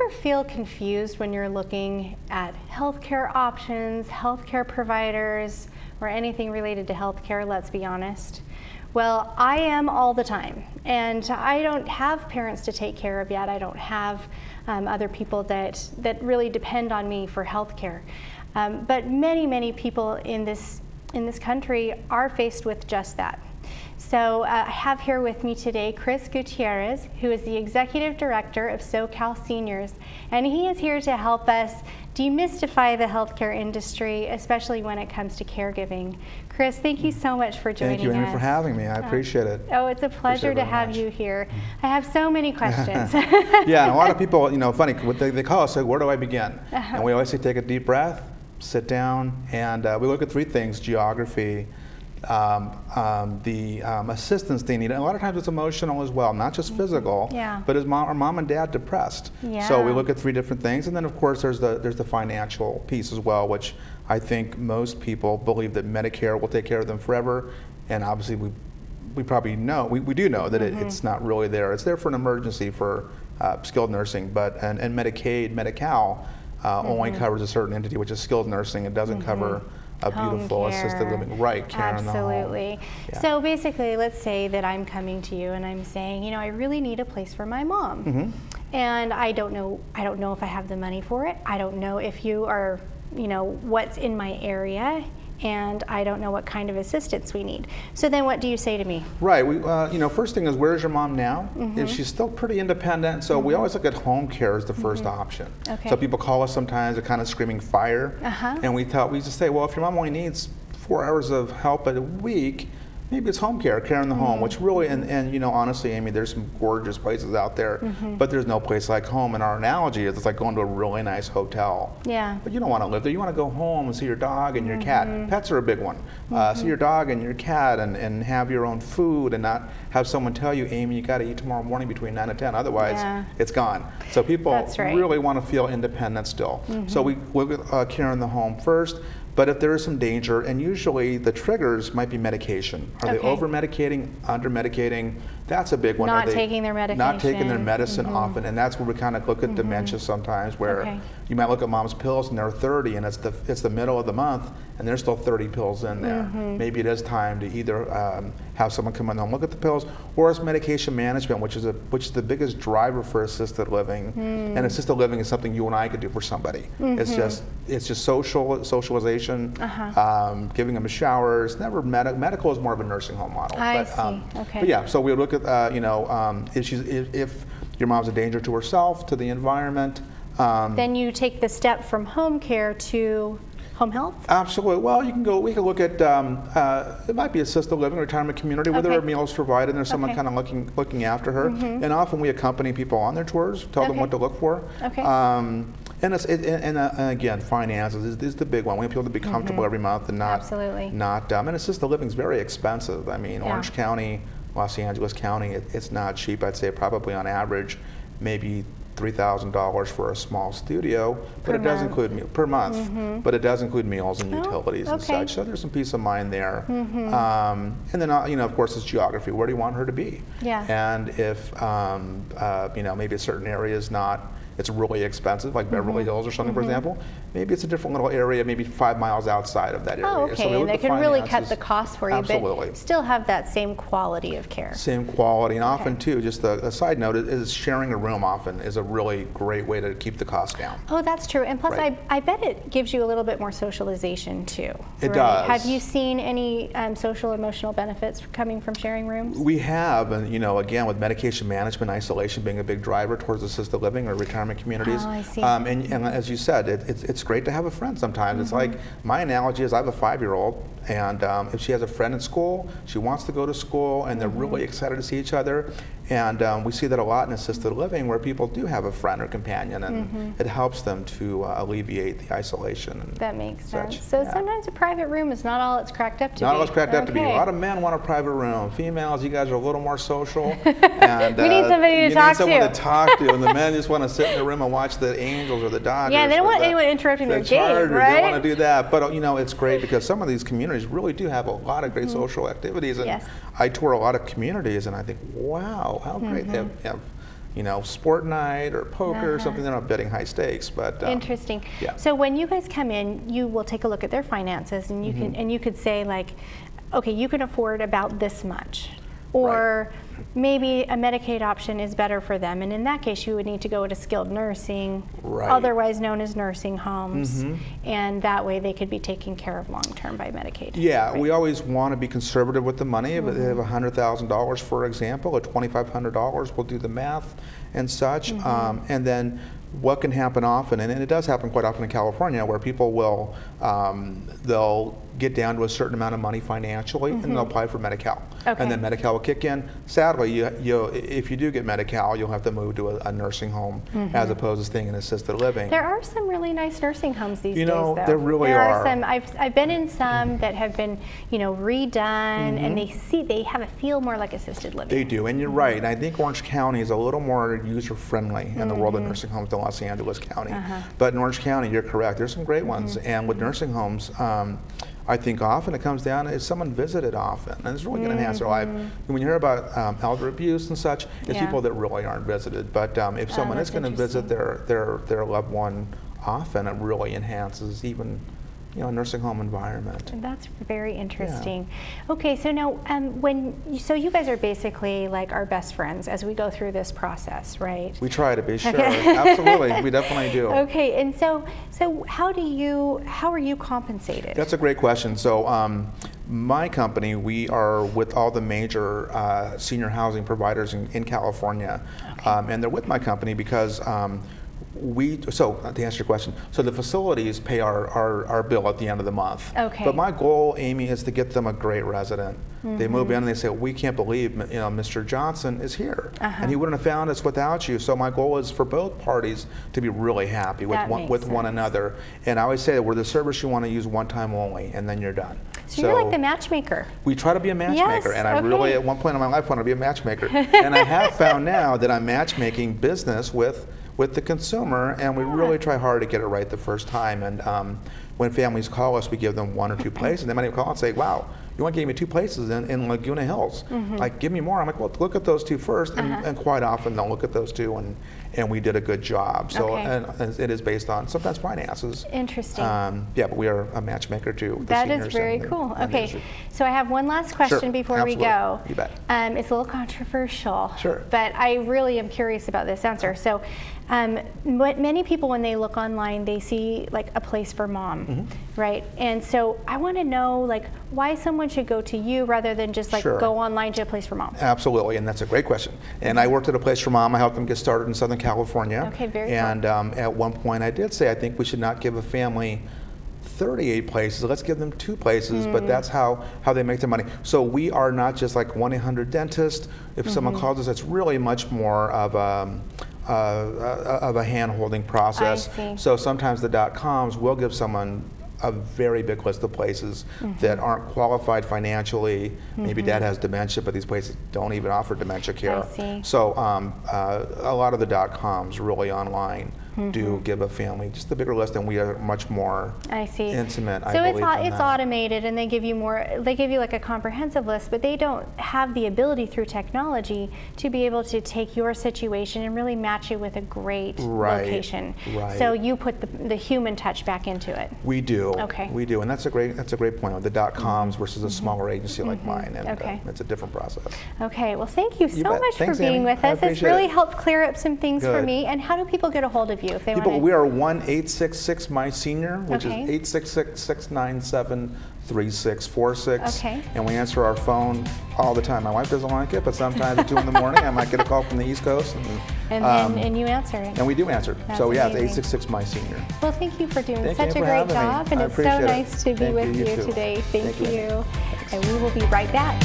ever feel confused when you're looking at healthcare options, healthcare providers, or anything related to healthcare, let's be honest? Well, I am all the time, and I don't have parents to take care of yet. I don't have other people that really depend on me for healthcare. But many people in this country are faced with just that. So I have here with me today Chris Guttierez, who is the Executive Director of SoCal Seniors, and he is here to help us demystify the healthcare industry, especially when it comes to caregiving. Chris, thank you so much for joining us. Thank you, Amy, for having me. I appreciate it. Oh, it's a pleasure to have you here. I have so many questions. Yeah, and a lot of people, funny, what they call us, say, where do I begin? And we always say, take a deep breath, sit down, and we look at three things: geography, the assistance they need. And a lot of times it's emotional as well, not just physical. Yeah. But is mom and dad depressed? Yeah. So we look at three different things, and then of course there's the financial piece as well, which I think most people believe that Medicare will take care of them forever, and obviously we probably know, we do know that it's not really there. It's there for an emergency for skilled nursing, but and Medicaid, Medi-Cal only covers a certain entity, which is skilled nursing. It doesn't cover a beautiful assisted living, right? Care in the home. Absolutely. Yeah. So basically, let's say that I'm coming to you and I'm saying, I really need a place for my mom, and I don't know if I have the money for it. I don't know if you are, what's in my area, and I don't know what kind of assistance we need. So then what do you say to me? Right, first thing is, where's your mom now? If she's still pretty independent, so we always look at home care as the first option. Okay. So people call us sometimes, they're kind of screaming fire, and we just say, well, if your mom only needs 4 hours of help a week, maybe it's home care in the home, which really, and honestly, Amy, there's some gorgeous places out there, but there's no place like home. And our analogy is it's like going to a really nice hotel. Yeah. But you don't want to live there. You want to go home and see your dog and your cat. Pets are a big one. See your dog and your cat and have your own food and not have someone tell you, Amy, you got to eat tomorrow morning between 9 and 10, otherwise it's gone. So people really want to feel independent still. So we look at care in the home first. But if there is some danger, and usually the triggers might be medication. Are they over-medicating, under-medicating? That's a big one. Not taking their medication. Not taking their medicine often, and that's where we kind of look at dementia sometimes, where you might look at mom's pills and they're 30, and it's the middle of the month, and there's still 30 pills in there. Maybe it is time to either have someone come in and look at the pills, or it's medication management, which is the biggest driver for assisted living. And assisted living is something you and I could do for somebody. It's just socialization. Giving them showers. Never medical is more of a nursing home model. I see. But yeah, so we look at if your mom's a danger to herself, to the environment. Then you take the step from home care to home health? Absolutely. Well, we can look at, it might be assisted living, retirement community, where there are meals provided and there's someone kind of looking after her. And often we accompany people on their tours, tell them what to look for. And again, finances is the big one. We want people to be comfortable every month and not, and assisted living is very expensive. I mean, Orange County, Los Angeles County, it's not cheap. I'd say probably on average, maybe $3,000 for a small studio, but it does include per month, but it does include meals and utilities and such. So there's some peace of mind there. And then of course, it's geography. Where do you want her to be? Yeah. And if maybe a certain area is not. It's really expensive, like Beverly Hills or something, for example. Maybe it's a different little area, maybe 5 miles outside of that area. Oh, okay, so and they can really cut the cost for you, but still have that same quality of care. Same quality, and often too, just a side note, is sharing a room often is a really great way to keep the cost down. Oh, that's true, and plus I bet it gives you a little bit more socialization too. It does. Have you seen any social emotional benefits coming from sharing rooms? We have, and again, with medication management, isolation being a big driver towards assisted living or retirement communities. Oh, I see. And as you said, it's great to have a friend sometimes. It's like, my analogy is I have a 5-year-old, and if she has a friend in school, she wants to go to school, and they're really excited to see each other. And we see that a lot in assisted living, where people do have a friend or companion, and it helps them to alleviate the isolation. And that makes sense. So sometimes a private room is not all it's cracked up to be. Not all it's cracked up to be. A lot of men want a private room. Females, you guys are a little more social. And, we need somebody to talk to. You need someone to talk to, and the men just want to sit in the room and watch the Angels or the Dodgers. Yeah, they don't want anyone interrupting their game, right? They want to do that, but it's great because some of these communities really do have a lot of great social activities, and I tour a lot of communities, and I think, wow, how great they have sport night or poker or something. They're not betting high stakes, but interesting. Yeah. So when you guys come in, you will take a look at their finances, and you could say like, okay, you can afford about this much, or maybe a Medicaid option is better for them, and in that case you would need to go to skilled nursing, otherwise known as nursing homes, and that way they could be taken care of long term by Medicaid. Yeah, we always want to be conservative with the money. If they have $100,000, for example, or $2,500, we'll do the math and such, and then what can happen often, and it does happen quite often in California, where people will they'll get down to a certain amount of money financially, and they'll apply for Medi-Cal, and then Medi-Cal will kick in. Sadly, if you do get Medi-Cal, you'll have to move to a nursing home as opposed to staying in assisted living. There are some really nice nursing homes these days, though. There really are. Some. I've been in some that have been redone, and they have a feel more like assisted living. They do, and you're right. And I think Orange County is a little more user friendly in the world of nursing homes than Los Angeles County. But in Orange County, you're correct. There's some great ones, and with nursing homes, I think often it comes down to, is someone visited often, and it's really going to enhance their life. When you hear about elder abuse and such, it's people that really aren't visited. But if someone is going to visit their loved one often, it really enhances even a nursing home environment. That's very interesting. Yeah. Okay, so now so you guys are basically like our best friends as we go through this process, right? We try to be, sure. Absolutely, we definitely do. Okay, and so how are you compensated? That's a great question. So my company, we are with all the major senior housing providers in California, and they're with my company because so to answer your question, so the facilities pay our bill at the end of the month. Okay. But my goal, Amy, is to get them a great resident. They move in and they say, we can't believe Mr. Johnson is here, and he wouldn't have found us without you. So my goal is for both parties to be really happy with one another. And I always say that we're the service you want to use one time only, and then you're done. So you're like the matchmaker. We try to be a matchmaker, yes, and I really, at one point in my life, want to be a matchmaker. And I have found now that I'm matchmaking business with the consumer, and we really try hard to get it right the first time. And when families call us, we give them 1 or 2 places. They might even call and say, wow, you only gave me 2 places in Laguna Hills. Like, give me more. I'm like, well, look at those 2 first. And quite often they'll look at those 2 and we did a good job. So and it is based on sometimes finances. Interesting. Yeah, but we are a matchmaker too. That is very cool. Okay, so I have one last question before we go. You bet. It's a little controversial. Sure. But I really am curious about this answer. So many people, when they look online, they see like a place for mom, right? And so I want to know like why someone should go to you rather than just like go online to a place for mom. Absolutely, and that's a great question. And I worked at a place for mom. I helped them get started in Southern California. Okay, very cool. And at one point I did say I think we should not give a family 38 places. Let's give them 2 places, but that's how they make their money. So we are not just like 1-800-DENTIST. If someone calls us, it's really much more of a hand-holding process. I see. So sometimes the .coms will give someone a very big list of places that aren't qualified financially. Maybe dad has dementia, but these places don't even offer dementia care. I see. So a lot of the .coms really online do give a family just a bigger list, and we are much more intimate. So it's automated, and they give you more. They give you like a comprehensive list, but they don't have the ability through technology to be able to take your situation and really match it with a great location. Right. So you put the human touch back into it. We do. Okay. We do, and that's a great point. The .coms versus a smaller agency like mine, and it's a different process. Okay. Well, thank you so much Thanks, for being Amy. with us. It's really helped clear up some things for me. And how do people get a hold of you if they want to? We are 1-866-MY-SENIOR, which Okay. is 866-697-3646. Okay. And we answer our phone all the time. My wife doesn't like it, but sometimes at 2 in the morning I might get a call from the East Coast. And you answer it. And we do answer. That's so yeah, amazing. it's 866-MY-SENIOR. Well, thank you for doing Thank such you a for great having me. job, and I it's so appreciate it. nice to be Thank with you you too. today. Thank Thank you. you. And we will be right back.